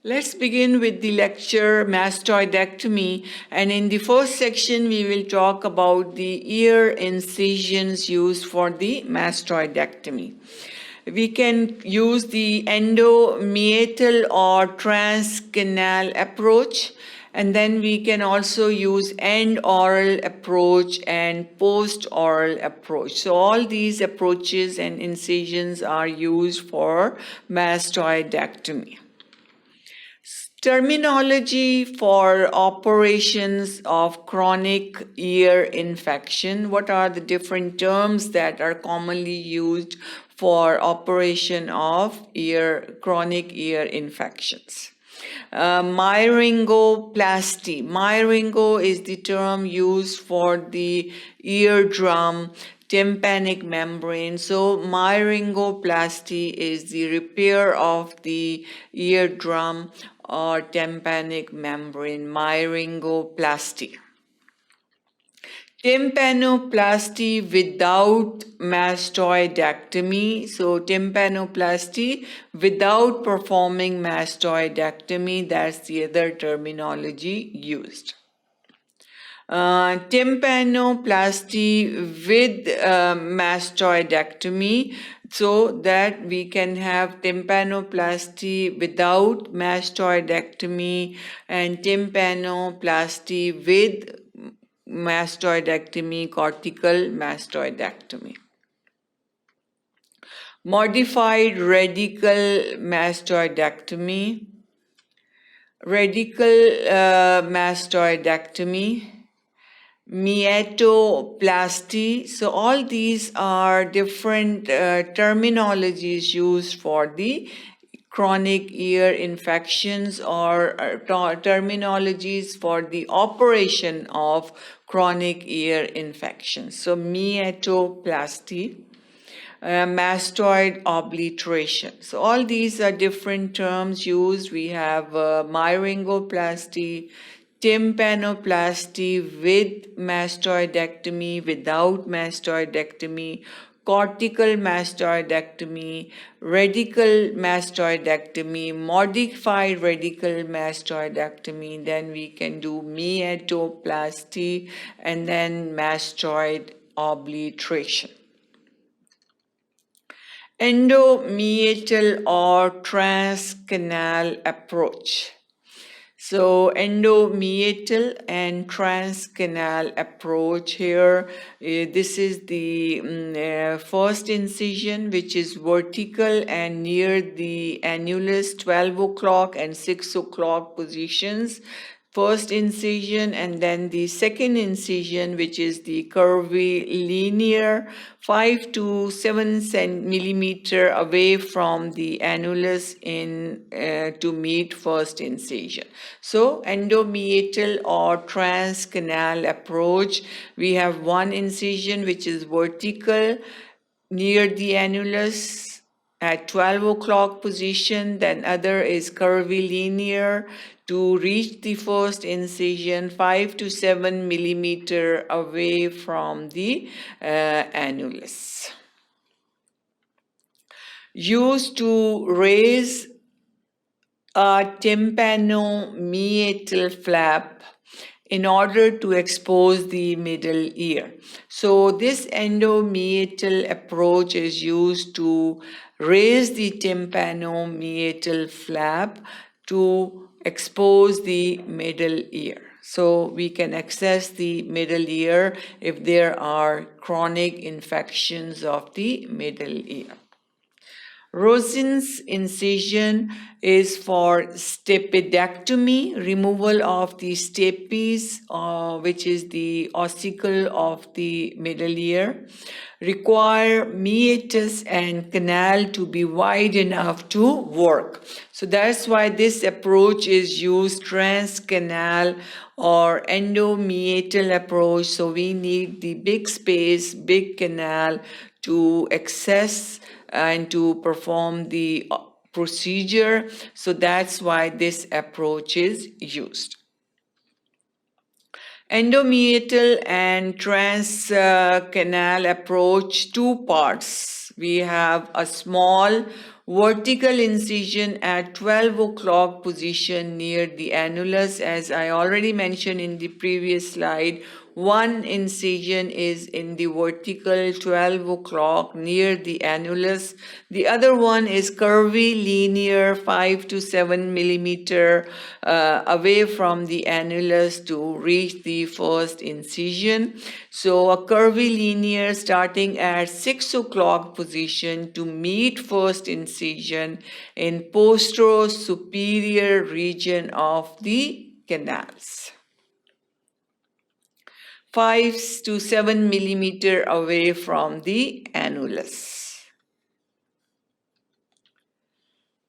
Let's begin with the lecture Mastoidectomy, and in the first section we will talk about the ear incisions used for the mastoidectomy. We can use the endomeatal or transcanal approach, and then we can also use endaural approach and postaural approach. So all these approaches and incisions are used for mastoidectomy. Terminology for operations of chronic ear infection. What are the different terms that are commonly used for operation of chronic ear infections? Myringoplasty. Myringo is the term used for the eardrum tympanic membrane. So myringoplasty is the repair of the eardrum or tympanic membrane, myringoplasty. Tympanoplasty without mastoidectomy. So tympanoplasty without performing mastoidectomy, that's the other terminology used. Tympanoplasty with mastoidectomy, so that we can have tympanoplasty without mastoidectomy and tympanoplasty with mastoidectomy, cortical mastoidectomy. Modified radical mastoidectomy, radical mastoidectomy, meatoplasty. So all these are different terminologies used for the chronic ear infections or terminologies for the operation of chronic ear infections. So meatoplasty, mastoid obliteration. So all these are different terms used. We have myringoplasty, tympanoplasty with mastoidectomy, without mastoidectomy, cortical mastoidectomy, radical mastoidectomy, modified radical mastoidectomy, then we can do meatoplasty, and then mastoid obliteration. Endomeatal or transcanal approach. So endomeatal and transcanal approach here, this is the first incision, which is vertical and near the annulus, 12 o'clock and 6 o'clock positions. First incision, and then the second incision, which is the curvilinear, 5 to 7 millimeter away from the annulus to meet first incision. So endomeatal or transcanal approach, we have one incision which is vertical near the annulus at 12 o'clock position, then other is curvilinear to reach the first incision 5 to 7 millimeter away from the annulus. Used to raise a tympanomeatal flap in order to expose the middle ear. So this endomeatal approach is used to raise the tympanomeatal flap to expose the middle ear. So we can access the middle ear if there are chronic infections of the middle ear. Rosen's incision is for stapedectomy, removal of the stapes, which is the ossicle of the middle ear. Require meatus and canal to be wide enough to work. So that's why this approach is used, transcanal or endomeatal approach. So we need the big space, big canal to access and to perform the procedure. So that's why this approach is used. Endomeatal and transcanal approach, two parts. We have a small vertical incision at 12 o'clock position near the annulus. As I already mentioned in the previous slide, one incision is in the vertical 12 o'clock near the annulus. The other one is curvilinear 5 to 7 millimeter away from the annulus to reach the first incision. So a curvilinear starting at 6 o'clock position to meet first incision in postural superior region of the canals. 5 to 7 millimeter away from the annulus.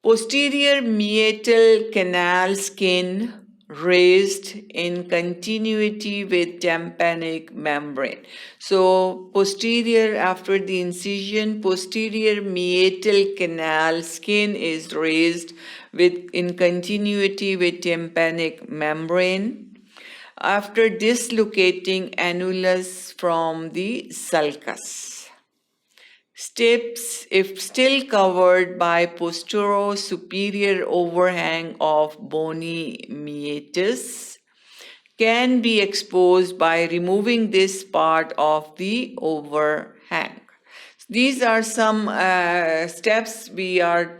Posterior meatal canal skin raised in continuity with tympanic membrane. So posterior, after the incision, posterior meatal canal skin is raised in continuity with tympanic membrane after dislocating annulus from the sulcus. Steps, if still covered by postural superior overhang of bony meatus, can be exposed by removing this part of the overhang. These are some steps we are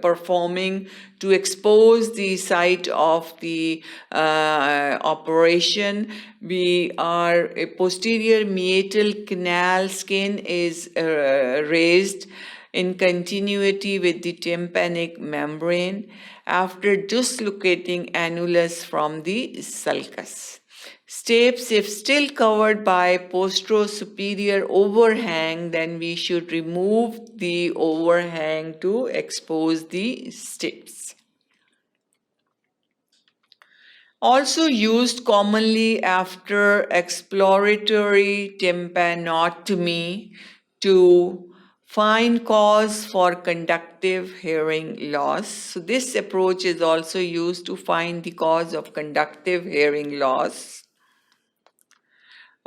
performing to expose the site of the operation. A posterior meatal canal skin is raised in continuity with the tympanic membrane after dislocating annulus from the sulcus. Steps, if still covered by postero-superior overhang, then we should remove the overhang to expose the steps. Also used commonly after exploratory tympanotomy to find cause for conductive hearing loss. So this approach is also used to find the cause of conductive hearing loss.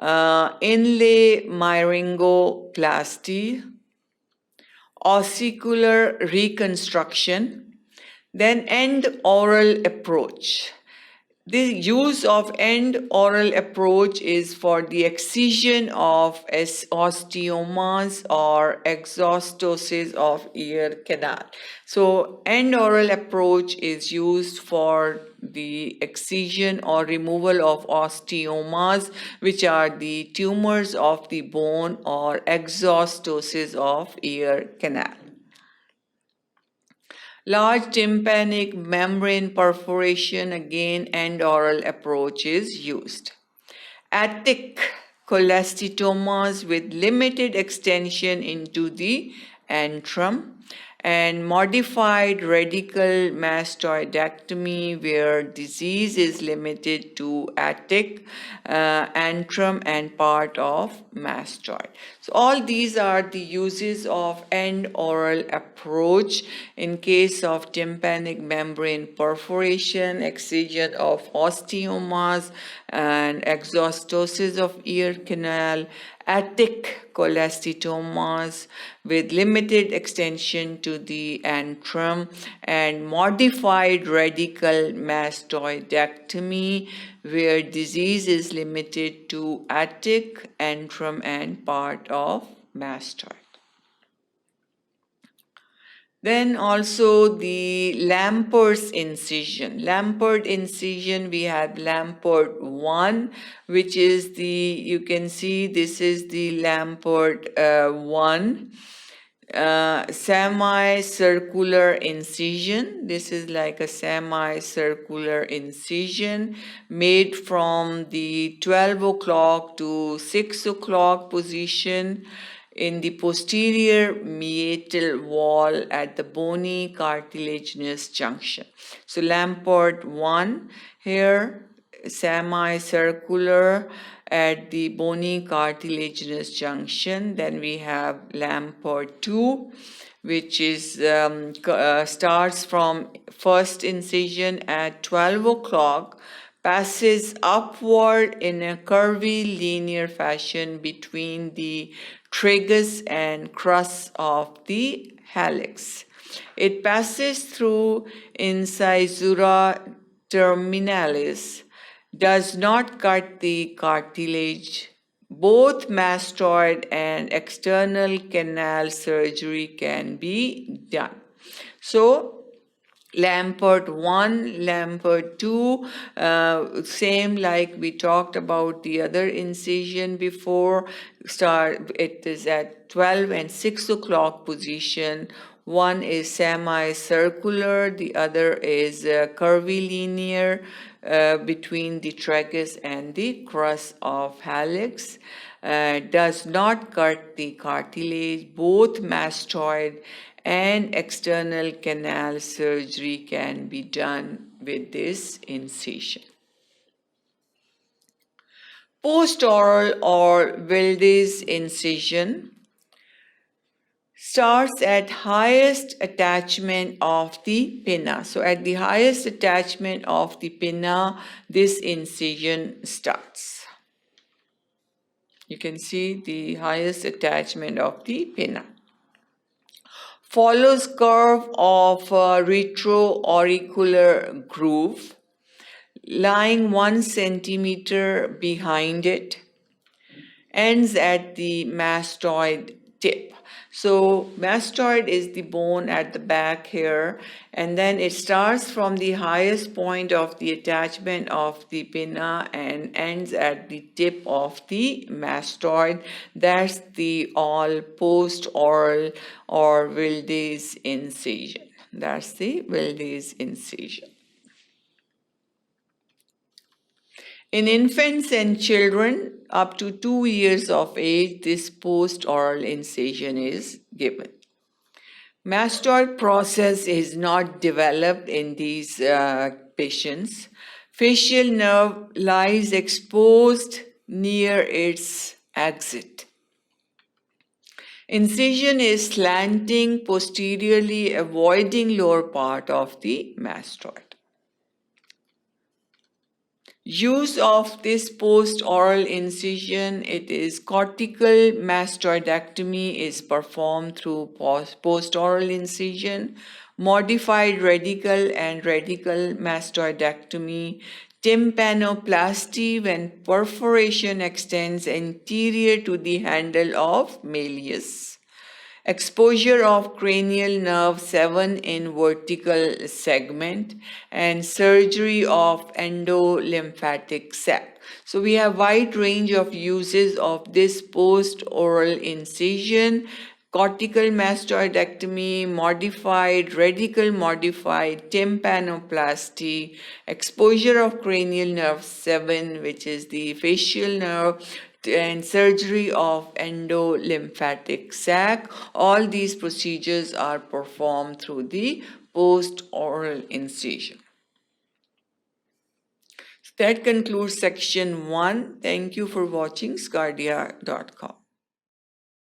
Inlay myringoplasty, ossicular reconstruction, then end-oral approach. The use of end-oral approach is for the excision of osteomas or exostosis of ear canal. So end-oral approach is used for the excision or removal of osteomas, which are the tumors of the bone or exostosis of ear canal. Large tympanic membrane perforation, again end-oral approach is used. Attic cholesteatomas with limited extension into the antrum, and modified radical mastoidectomy where disease is limited to attic, antrum and part of mastoid. So all these are the uses of end-oral approach in case of tympanic membrane perforation, excision of osteomas and exostosis of ear canal, attic cholesteatomas with limited extension to the antrum, and modified radical mastoidectomy where disease is limited to attic, antrum and part of mastoid. Then also the Lampert's incision. Lampert incision, we have Lampert 1, which is the, you can see this is the Lampert 1. Semicircular incision. This is like a semicircular incision made from the 12 o'clock to 6 o'clock position in the posterior meatal wall at the bony cartilaginous junction. So Lampert 1 here, semicircular at the bony cartilaginous junction. Then we have Lampert 2, which is starts from first incision at 12 o'clock, passes upward in a curvilinear fashion between the tragus and crus of the hallux. It passes through incisura terminalis, does not cut the cartilage. Both mastoid and external canal surgery can be done. So, Lampert 1, Lampert 2, same like we talked about the other incision before. It is at 12 and 6 o'clock position. One is semicircular, the other is curvilinear between the tragus and the crus of hallux. Does not cut the cartilage. Both mastoid and external canal surgery can be done with this incision. Postaural or Wilde's incision starts at highest attachment of the pinna. So at the highest attachment of the pinna, this incision starts. You can see the highest attachment of the pinna. Follows curve of a retroauricular groove lying 1 centimeter behind it, ends at the mastoid tip. So mastoid is the bone at the back here, and then it starts from the highest point of the attachment of the pinna and ends at the tip of the mastoid. That's the all postaural or Wilde's incision. That's the Wilde's incision. In infants and children up to 2 years of age, this post-oral incision is given. Mastoid process is not developed in these patients. Facial nerve lies exposed near its exit. Incision is slanting posteriorly, avoiding lower part of the mastoid. Use of this post-oral incision, it is cortical mastoidectomy is performed through post-oral incision, modified radical and radical mastoidectomy, tympanoplasty when perforation extends anterior to the handle of malleus. Exposure of cranial nerve 7 in vertical segment, and surgery of endolymphatic sac. So we have wide range of uses of this post-oral incision: cortical mastoidectomy, modified, radical modified, tympanoplasty, exposure of cranial nerve 7, which is the facial nerve, and surgery of endolymphatic sac. All these procedures are performed through the post-oral incision. That concludes section 1. Thank you for watching sqadia.com.